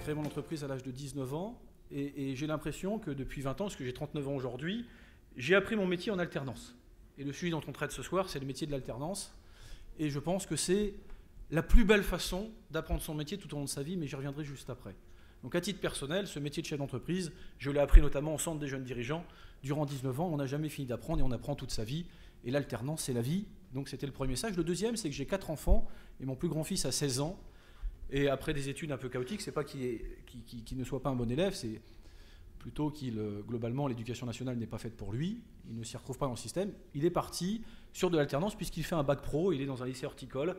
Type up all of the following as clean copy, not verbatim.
créé mon entreprise à l'âge de 19 ans et j'ai l'impression que depuis 20 ans, parce que j'ai 39 ans aujourd'hui, j'ai appris mon métier en alternance. Et le sujet dont on traite ce soir, c'est le métier de l'alternance. Et je pense que c'est la plus belle façon d'apprendre son métier tout au long de sa vie, mais j'y reviendrai juste après. Donc à titre personnel, ce métier de chef d'entreprise, je l'ai appris notamment au Centre des jeunes dirigeants. Durant 19 ans, on n'a jamais fini d'apprendre et on apprend toute sa vie. Et l'alternance, c'est la vie. Donc c'était le premier message. Le deuxième, c'est que j'ai 4 enfants et mon plus grand fils a 16 ans. Et après des études un peu chaotiques, c'est pas qu'il ne soit pas un bon élève, c'est plutôt qu'il, globalement, l'éducation nationale n'est pas faite pour lui. Il ne s'y retrouve pas dans le système. Il est parti sur de l'alternance puisqu'il fait un bac pro. Il est dans un lycée horticole,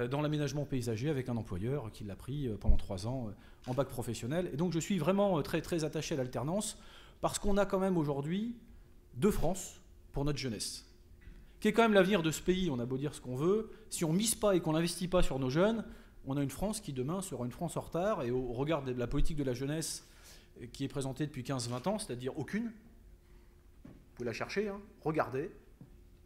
dans l'aménagement paysager avec un employeur qui l'a pris pendant 3 ans en bac professionnel. Et donc je suis vraiment très, très attaché à l'alternance parce qu'on a quand même aujourd'hui 2 France pour notre jeunesse, qui est quand même l'avenir de ce pays. On a beau dire ce qu'on veut, si on ne mise pas et qu'on n'investit pas sur nos jeunes, on a une France qui demain sera une France en retard. Et au regard de la politique de la jeunesse qui est présentée depuis 15-20 ans, c'est-à-dire aucune, vous pouvez la chercher, hein, regardez,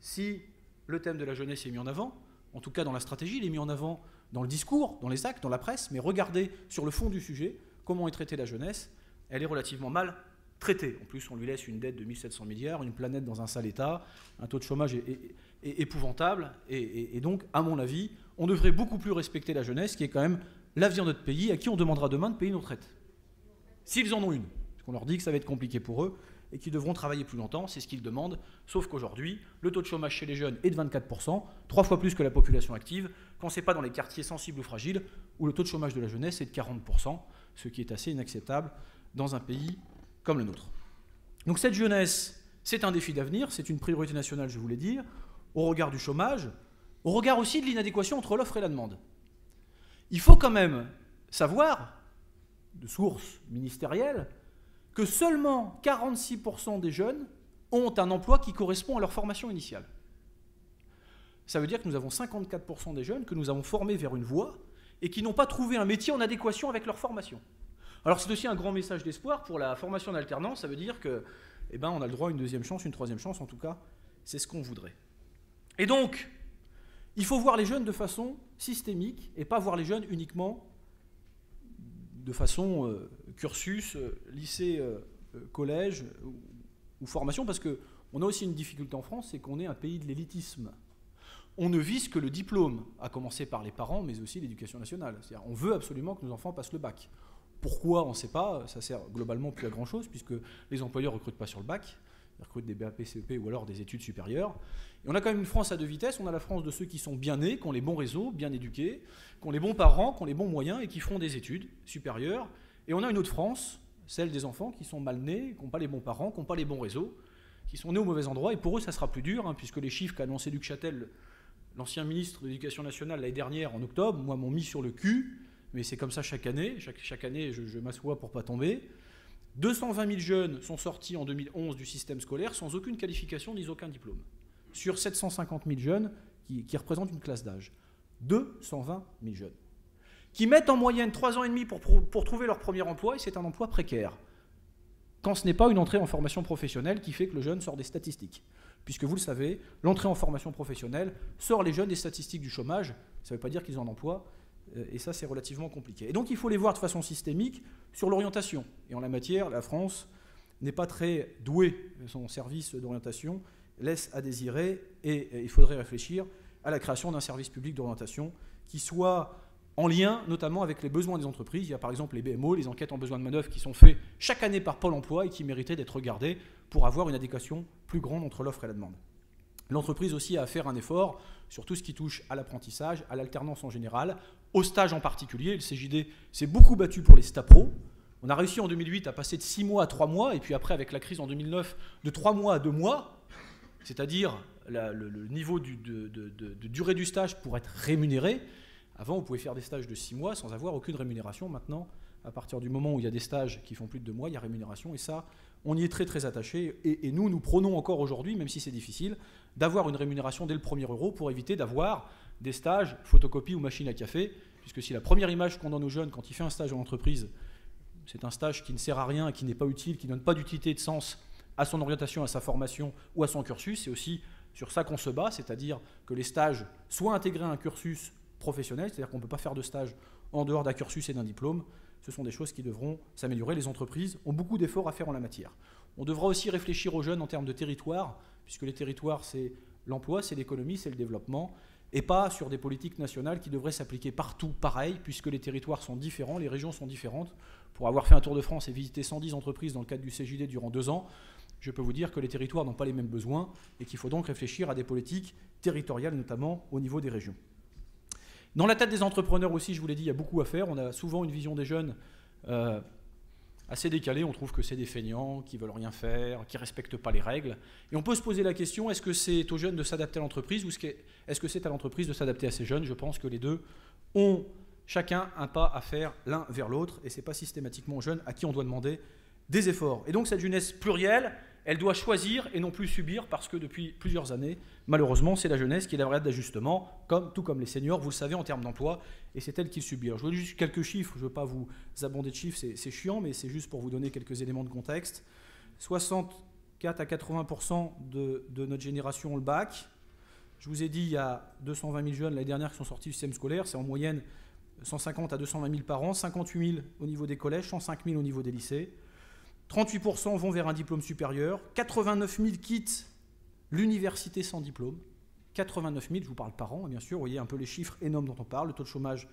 si le thème de la jeunesse est mis en avant, en tout cas dans la stratégie, il est mis en avant dans le discours, dans les actes, dans la presse, mais regardez sur le fond du sujet, comment est traitée la jeunesse, elle est relativement mal traitée. En plus, on lui laisse une dette de 1700 milliards, une planète dans un sale état, un taux de chômage est épouvantable, et donc, à mon avis, on devrait beaucoup plus respecter la jeunesse, qui est quand même l'avenir de notre pays, à qui on demandera demain de payer nos retraites. S'ils en ont une, parce qu'on leur dit que ça va être compliqué pour eux, et qu'ils devront travailler plus longtemps, c'est ce qu'ils demandent, sauf qu'aujourd'hui, le taux de chômage chez les jeunes est de 24%, 3 fois plus que la population active, quand ce n'est pas dans les quartiers sensibles ou fragiles, où le taux de chômage de la jeunesse est de 40%, ce qui est assez inacceptable dans un pays comme le nôtre. Donc cette jeunesse, c'est un défi d'avenir, c'est une priorité nationale, je voulais dire, au regard du chômage, au regard aussi de l'inadéquation entre l'offre et la demande. Il faut quand même savoir, de sources ministérielles, que seulement 46% des jeunes ont un emploi qui correspond à leur formation initiale. Ça veut dire que nous avons 54% des jeunes que nous avons formés vers une voie et qui n'ont pas trouvé un métier en adéquation avec leur formation. Alors c'est aussi un grand message d'espoir pour la formation en alternance, ça veut dire que, on a le droit à une deuxième chance, une troisième chance, en tout cas, c'est ce qu'on voudrait. Et donc, il faut voir les jeunes de façon systémique et pas voir les jeunes uniquement de façon cursus, lycée, collège ou formation, parce qu'on a aussi une difficulté en France, c'est qu'on est un pays de l'élitisme. On ne vise que le diplôme, à commencer par les parents, mais aussi l'éducation nationale. C'est-à-dire, on veut absolument que nos enfants passent le bac. Pourquoi, on ne sait pas, ça sert globalement plus à grand-chose, puisque les employeurs ne recrutent pas sur le bac, ils recrutent des BAP, CEP ou alors des études supérieures. Et on a quand même une France à 2 vitesses, on a la France de ceux qui sont bien nés, qui ont les bons réseaux, bien éduqués, qui ont les bons parents, qui ont les bons moyens et qui feront des études supérieures. Et on a une autre France, celle des enfants qui sont mal nés, qui n'ont pas les bons parents, qui n'ont pas les bons réseaux, qui sont nés au mauvais endroit. Et pour eux, ça sera plus dur, puisque les chiffres qu'a annoncé Luc Châtel, l'ancien ministre de l'Éducation nationale, l'année dernière, en octobre, moi, m'ont mis sur le cul, mais c'est comme ça chaque année. Chaque année, je m'assois pour ne pas tomber. 220 000 jeunes sont sortis en 2011 du système scolaire sans aucune qualification ni aucun diplôme. Sur 750 000 jeunes qui représentent une classe d'âge. 220 000 jeunes. Qui mettent en moyenne 3 ans et demi pour trouver leur premier emploi, et c'est un emploi précaire. Quand ce n'est pas une entrée en formation professionnelle qui fait que le jeune sort des statistiques. Puisque vous le savez, l'entrée en formation professionnelle sort les jeunes des statistiques du chômage. Ça ne veut pas dire qu'ils ont un emploi. Et ça, c'est relativement compliqué. Et donc, il faut les voir de façon systémique sur l'orientation. Et en la matière, la France n'est pas très douée. Son service d'orientation laisse à désirer. Et il faudrait réfléchir à la création d'un service public d'orientation qui soit en lien, notamment avec les besoins des entreprises. Il y a par exemple les BMO, les enquêtes en besoin de main-d'œuvre qui sont faites chaque année par Pôle emploi et qui mériteraient d'être regardées pour avoir une adéquation plus grande entre l'offre et la demande. L'entreprise aussi a à faire un effort sur tout ce qui touche à l'apprentissage, à l'alternance en général, au stage en particulier. Le CJD s'est beaucoup battu pour les STAPRO. On a réussi en 2008 à passer de 6 mois à 3 mois, et puis après, avec la crise en 2009, de 3 mois à 2 mois, c'est-à-dire le niveau de durée du stage pour être rémunéré. Avant, vous pouvez faire des stages de 6 mois sans avoir aucune rémunération. Maintenant, à partir du moment où il y a des stages qui font plus de 2 mois, il y a rémunération, et ça, on y est très très attaché. Et nous prônons encore aujourd'hui, même si c'est difficile, d'avoir une rémunération dès le premier euro pour éviter d'avoir des stages, photocopie ou machine à café, puisque si la première image qu'on donne aux jeunes quand il fait un stage en entreprise, c'est un stage qui ne sert à rien, qui n'est pas utile, qui ne donne pas d'utilité et de sens à son orientation, à sa formation ou à son cursus, c'est aussi sur ça qu'on se bat, c'est-à-dire que les stages soient intégrés à un cursus professionnel, c'est-à-dire qu'on ne peut pas faire de stage en dehors d'un cursus et d'un diplôme. ce sont des choses qui devront s'améliorer. Les entreprises ont beaucoup d'efforts à faire en la matière. On devra aussi réfléchir aux jeunes en termes de territoire, puisque les territoires, c'est l'emploi, c'est l'économie, c'est le développement, et pas sur des politiques nationales qui devraient s'appliquer partout pareil, puisque les territoires sont différents, les régions sont différentes. Pour avoir fait un tour de France et visité 110 entreprises dans le cadre du CJD durant 2 ans, je peux vous dire que les territoires n'ont pas les mêmes besoins et qu'il faut donc réfléchir à des politiques territoriales, notamment au niveau des régions. Dans la tête des entrepreneurs aussi, je vous l'ai dit, il y a beaucoup à faire. On a souvent une vision des jeunes assez décalée. On trouve que c'est des feignants, qui ne veulent rien faire, qui ne respectent pas les règles. Et on peut se poser la question, est-ce que c'est aux jeunes de s'adapter à l'entreprise ou est-ce que c'est à l'entreprise de s'adapter à ces jeunes? Je pense que les deux ont chacun un pas à faire l'un vers l'autre et ce n'est pas systématiquement aux jeunes à qui on doit demander des efforts. Et donc cette jeunesse plurielle, elle doit choisir et non plus subir parce que depuis plusieurs années, malheureusement, c'est la jeunesse qui est la variable d'ajustement, tout comme les seniors, vous le savez, en termes d'emploi, et c'est elle qui le subit. Alors, je vous donne juste quelques chiffres, je ne veux pas vous abonder de chiffres, c'est chiant, mais c'est juste pour vous donner quelques éléments de contexte. 64 à 80% de notre génération ont le bac. Je vous ai dit, il y a 220 000 jeunes l'année dernière qui sont sortis du système scolaire, c'est en moyenne 150 à 220 000 par an, 58 000 au niveau des collèges, 105 000 au niveau des lycées. 38% vont vers un diplôme supérieur, 89 000 quittent l'université sans diplôme, 89 000, je vous parle par an, bien sûr, vous voyez un peu les chiffres énormes dont on parle, le taux de chômage,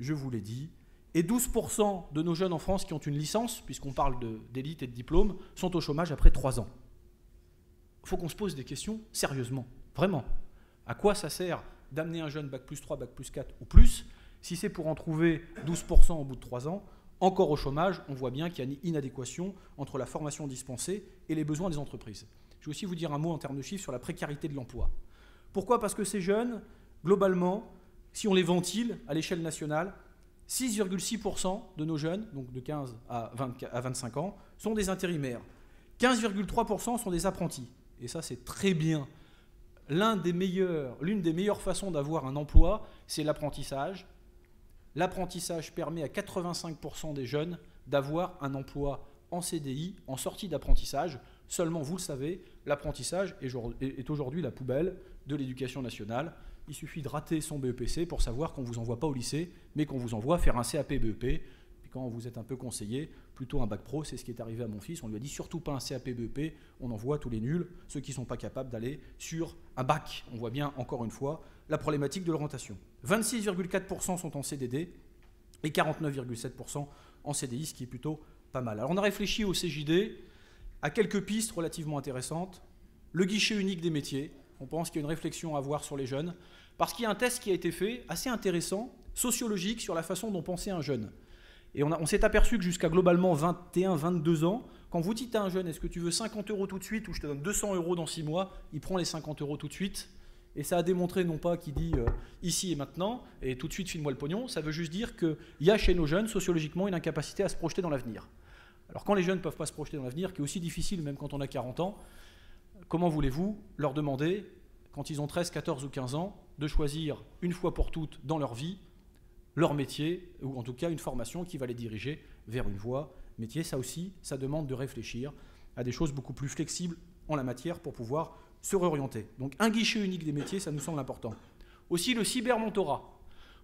je vous l'ai dit, et 12% de nos jeunes en France qui ont une licence, puisqu'on parle d'élite et de diplôme, sont au chômage après 3 ans. Il faut qu'on se pose des questions sérieusement, vraiment. À quoi ça sert d'amener un jeune bac plus 3, bac plus 4 ou plus, si c'est pour en trouver 12% au bout de 3 ans? Encore au chômage, on voit bien qu'il y a une inadéquation entre la formation dispensée et les besoins des entreprises. Je vais aussi vous dire un mot en termes de chiffres sur la précarité de l'emploi. Pourquoi? Parce que ces jeunes, globalement, si on les ventile à l'échelle nationale, 6,6% de nos jeunes, donc de 15 à 25 ans, sont des intérimaires. 15,3% sont des apprentis. Et ça, c'est très bien. L'une des meilleures façons d'avoir un emploi, c'est l'apprentissage. L'apprentissage permet à 85% des jeunes d'avoir un emploi en CDI, en sortie d'apprentissage. Seulement, vous le savez, l'apprentissage est aujourd'hui la poubelle de l'éducation nationale. Il suffit de rater son BEPC pour savoir qu'on ne vous envoie pas au lycée, mais qu'on vous envoie faire un CAP BEP. Puis quand vous êtes un peu conseillé, plutôt un bac pro, c'est ce qui est arrivé à mon fils. On lui a dit surtout pas un CAP BEP, on envoie tous les nuls, ceux qui ne sont pas capables d'aller sur un bac. On voit bien, encore une fois, la problématique de l'orientation. 26,4% sont en CDD et 49,7% en CDI, ce qui est plutôt pas mal. Alors on a réfléchi au CJD à quelques pistes relativement intéressantes. Le guichet unique des métiers, on pense qu'il y a une réflexion à avoir sur les jeunes, parce qu'il y a un test qui a été fait, assez intéressant, sociologique, sur la façon dont pensait un jeune. Et on s'est aperçu que jusqu'à globalement 21-22 ans, quand vous dites à un jeune, est-ce que tu veux 50 € tout de suite ou je te donne 200 € dans 6 mois, il prend les 50 € tout de suite. Et ça a démontré non pas qu'il dit ici et maintenant, et tout de suite file-moi le pognon, ça veut juste dire qu'il y a chez nos jeunes, sociologiquement, une incapacité à se projeter dans l'avenir. Alors quand les jeunes ne peuvent pas se projeter dans l'avenir, qui est aussi difficile même quand on a 40 ans, comment voulez-vous leur demander, quand ils ont 13, 14 ou 15 ans, de choisir une fois pour toutes dans leur vie leur métier, ou en tout cas une formation qui va les diriger vers une voie métier? Ça aussi, ça demande de réfléchir à des choses beaucoup plus flexibles en la matière pour pouvoir se réorienter. Donc un guichet unique des métiers, ça nous semble important. Aussi le cybermentorat.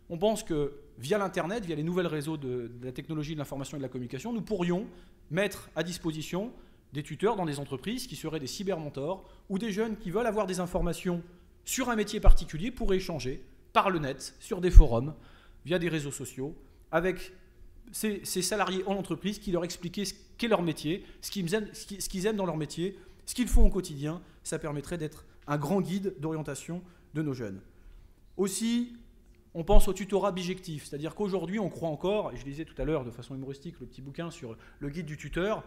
On pense que via l'Internet, via les nouvelles réseaux de la technologie, de l'information et de la communication, nous pourrions mettre à disposition des tuteurs dans des entreprises qui seraient des cybermentors ou des jeunes qui veulent avoir des informations sur un métier particulier pour échanger par le net, sur des forums, via des réseaux sociaux, avec ces salariés en entreprise qui leur expliquaient ce qu'est leur métier, ce qu'ils aiment dans leur métier, ce qu'ils font au quotidien. Ça permettrait d'être un grand guide d'orientation de nos jeunes. Aussi, on pense au tutorat bijectif, c'est-à-dire qu'aujourd'hui, on croit encore, et je lisais tout à l'heure de façon humoristique le petit bouquin sur le guide du tuteur,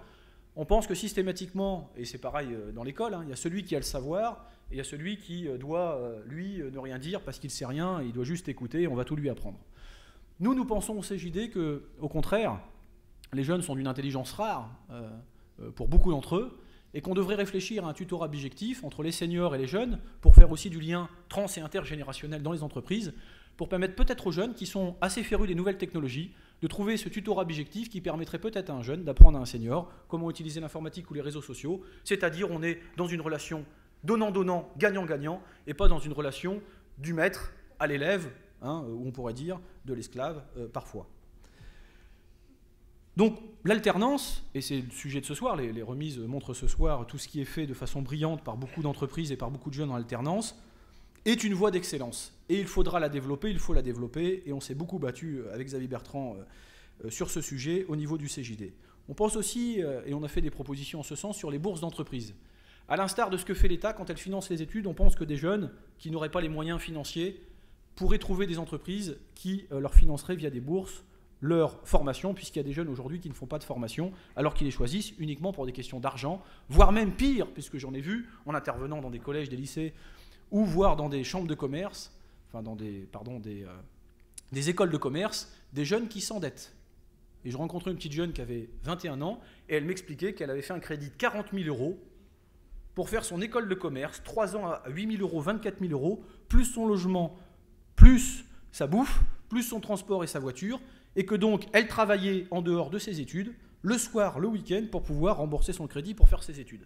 on pense que systématiquement, et c'est pareil dans l'école, il y a celui qui a le savoir, et il y a celui qui doit, lui, ne rien dire parce qu'il ne sait rien, il doit juste écouter, et on va tout lui apprendre. Nous pensons au CJD qu'au contraire, les jeunes sont d'une intelligence rare pour beaucoup d'entre eux, et qu'on devrait réfléchir à un tutorat bijectif entre les seniors et les jeunes pour faire aussi du lien trans et intergénérationnel dans les entreprises, pour permettre peut-être aux jeunes qui sont assez férus des nouvelles technologies de trouver ce tutorat bijectif qui permettrait peut-être à un jeune d'apprendre à un senior comment utiliser l'informatique ou les réseaux sociaux, c'est-à-dire on est dans une relation donnant-donnant, gagnant-gagnant, et pas dans une relation du maître à l'élève, où on pourrait dire de l'esclave parfois. Donc l'alternance, et c'est le sujet de ce soir, les remises montrent ce soir tout ce qui est fait de façon brillante par beaucoup d'entreprises et par beaucoup de jeunes en alternance, est une voie d'excellence. Et il faudra la développer, il faut la développer, et on s'est beaucoup battu avec Xavier Bertrand sur ce sujet au niveau du CJD. On pense aussi, et on a fait des propositions en ce sens, sur les bourses d'entreprise. À l'instar de ce que fait l'État quand elle finance les études, on pense que des jeunes qui n'auraient pas les moyens financiers pourraient trouver des entreprises qui leur financeraient via des bourses leur formation, puisqu'il y a des jeunes aujourd'hui qui ne font pas de formation, alors qu'ils les choisissent uniquement pour des questions d'argent, voire même pire, puisque j'en ai vu en intervenant dans des collèges, des lycées, ou voire dans des chambres de commerce, enfin dans des écoles de commerce, des jeunes qui s'endettent. Et je rencontrais une petite jeune qui avait 21 ans, et elle m'expliquait qu'elle avait fait un crédit de 40 000 € pour faire son école de commerce, 3 ans à 8 000 €, 24 000 €, plus son logement, plus sa bouffe, plus son transport et sa voiture, et que donc elle travaillait en dehors de ses études, le soir, le week-end, pour pouvoir rembourser son crédit pour faire ses études.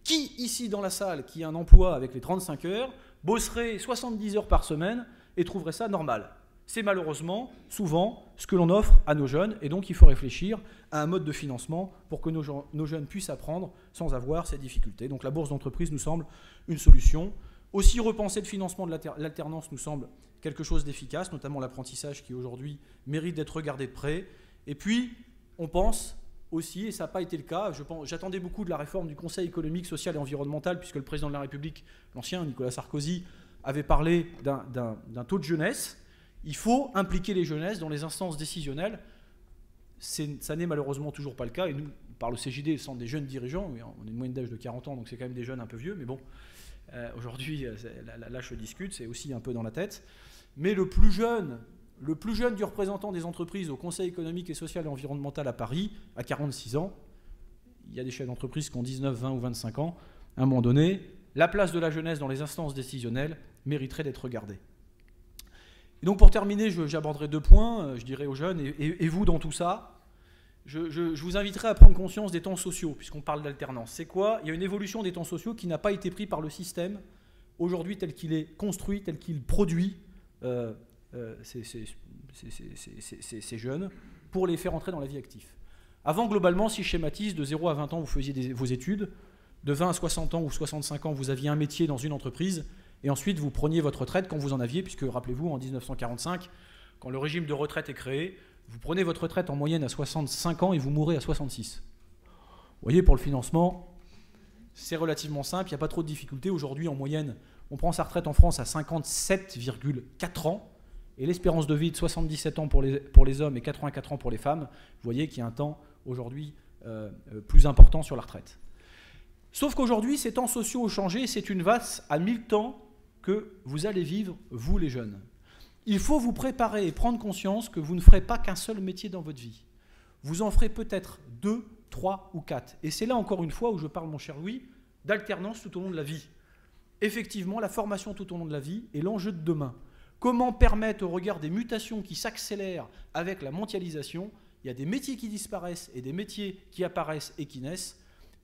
Qui, ici dans la salle, qui a un emploi avec les 35 heures, bosserait 70 heures par semaine et trouverait ça normal? C'est malheureusement souvent ce que l'on offre à nos jeunes, et donc il faut réfléchir à un mode de financement pour que nos jeunes puissent apprendre sans avoir ces difficultés. Donc la bourse d'entreprise nous semble une solution. Aussi, repenser le financement de l'alternance nous semble quelque chose d'efficace, notamment l'apprentissage qui aujourd'hui mérite d'être regardé de près. Et puis, on pense aussi, et ça n'a pas été le cas, j'attendais beaucoup de la réforme du Conseil économique, social et environnemental, puisque le président de la République, l'ancien Nicolas Sarkozy, avait parlé d'un taux de jeunesse. Il faut impliquer les jeunesses dans les instances décisionnelles. Ça n'est malheureusement toujours pas le cas. Et nous, par le CJD, sans des jeunes dirigeants, on a une moyenne d'âge de 40 ans, donc c'est quand même des jeunes un peu vieux, mais bon, aujourd'hui, l'âge se discute, c'est aussi un peu dans la tête. Mais le plus jeune du représentant des entreprises au Conseil économique et social et environnemental à Paris, à 46 ans, il y a des chefs d'entreprise qui ont 19, 20 ou 25 ans, à un moment donné, la place de la jeunesse dans les instances décisionnelles mériterait d'être regardée. Et donc pour terminer, j'aborderai 2 points, je dirais aux jeunes, et vous dans tout ça, je vous inviterai à prendre conscience des temps sociaux, puisqu'on parle d'alternance. C'est quoi? Il y a une évolution des temps sociaux qui n'a pas été prise par le système, aujourd'hui tel qu'il est construit, tel qu'il produit ces jeunes, pour les faire entrer dans la vie active. Avant, globalement, si je schématise, de 0 à 20 ans, vous faisiez vos études, de 20 à 60 ans ou 65 ans, vous aviez un métier dans une entreprise, et ensuite vous preniez votre retraite quand vous en aviez, puisque rappelez-vous, en 1945, quand le régime de retraite est créé, vous prenez votre retraite en moyenne à 65 ans et vous mourrez à 66. Vous voyez, pour le financement, c'est relativement simple, il n'y a pas trop de difficultés. Aujourd'hui, en moyenne, on prend sa retraite en France à 57,4 ans, et l'espérance de vie de 77 ans pour les hommes et 84 ans pour les femmes. Vous voyez qu'il y a un temps aujourd'hui plus important sur la retraite. Sauf qu'aujourd'hui, ces temps sociaux ont changé, c'est une valse à 1000 temps que vous allez vivre, vous les jeunes. Il faut vous préparer et prendre conscience que vous ne ferez pas qu'un seul métier dans votre vie. Vous en ferez peut-être 2, 3 ou 4. Et c'est là encore une fois où je parle, mon cher Louis, d'alternance tout au long de la vie. Effectivement, la formation tout au long de la vie est l'enjeu de demain. Comment permettre, au regard des mutations qui s'accélèrent avec la mondialisation, il y a des métiers qui disparaissent et des métiers qui apparaissent et qui naissent,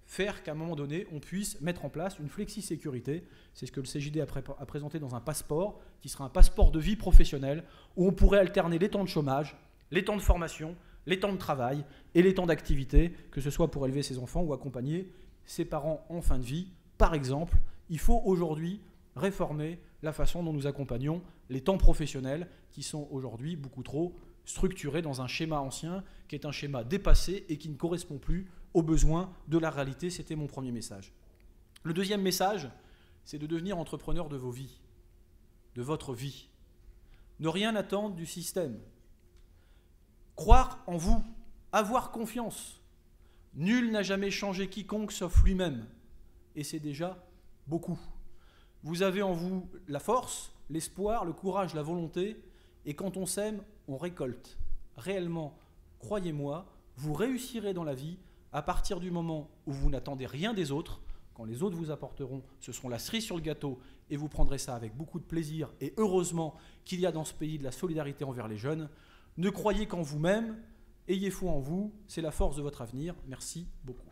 faire qu'à un moment donné, on puisse mettre en place une flexi-sécurité. C'est ce que le CJD a présenté dans un passeport, qui sera un passeport de vie professionnelle, où on pourrait alterner les temps de chômage, les temps de formation, les temps de travail et les temps d'activité, que ce soit pour élever ses enfants ou accompagner ses parents en fin de vie. Par exemple, il faut aujourd'hui réformer la façon dont nous accompagnons les temps professionnels, qui sont aujourd'hui beaucoup trop structurés dans un schéma ancien, qui est un schéma dépassé et qui ne correspond plus aux besoins de la réalité. C'était mon premier message. Le deuxième message, c'est de devenir entrepreneur de vos vies, de votre vie. Ne rien attendre du système. Croire en vous, avoir confiance. Nul n'a jamais changé quiconque sauf lui-même. Et c'est déjà beaucoup. Vous avez en vous la force, l'espoir, le courage, la volonté. Et quand on sème, on récolte. Réellement, croyez-moi, vous réussirez dans la vie à partir du moment où vous n'attendez rien des autres. Quand les autres vous apporteront, ce seront la cerise sur le gâteau et vous prendrez ça avec beaucoup de plaisir. Et heureusement qu'il y a dans ce pays de la solidarité envers les jeunes. Ne croyez qu'en vous-même, ayez foi en vous, c'est la force de votre avenir. Merci beaucoup.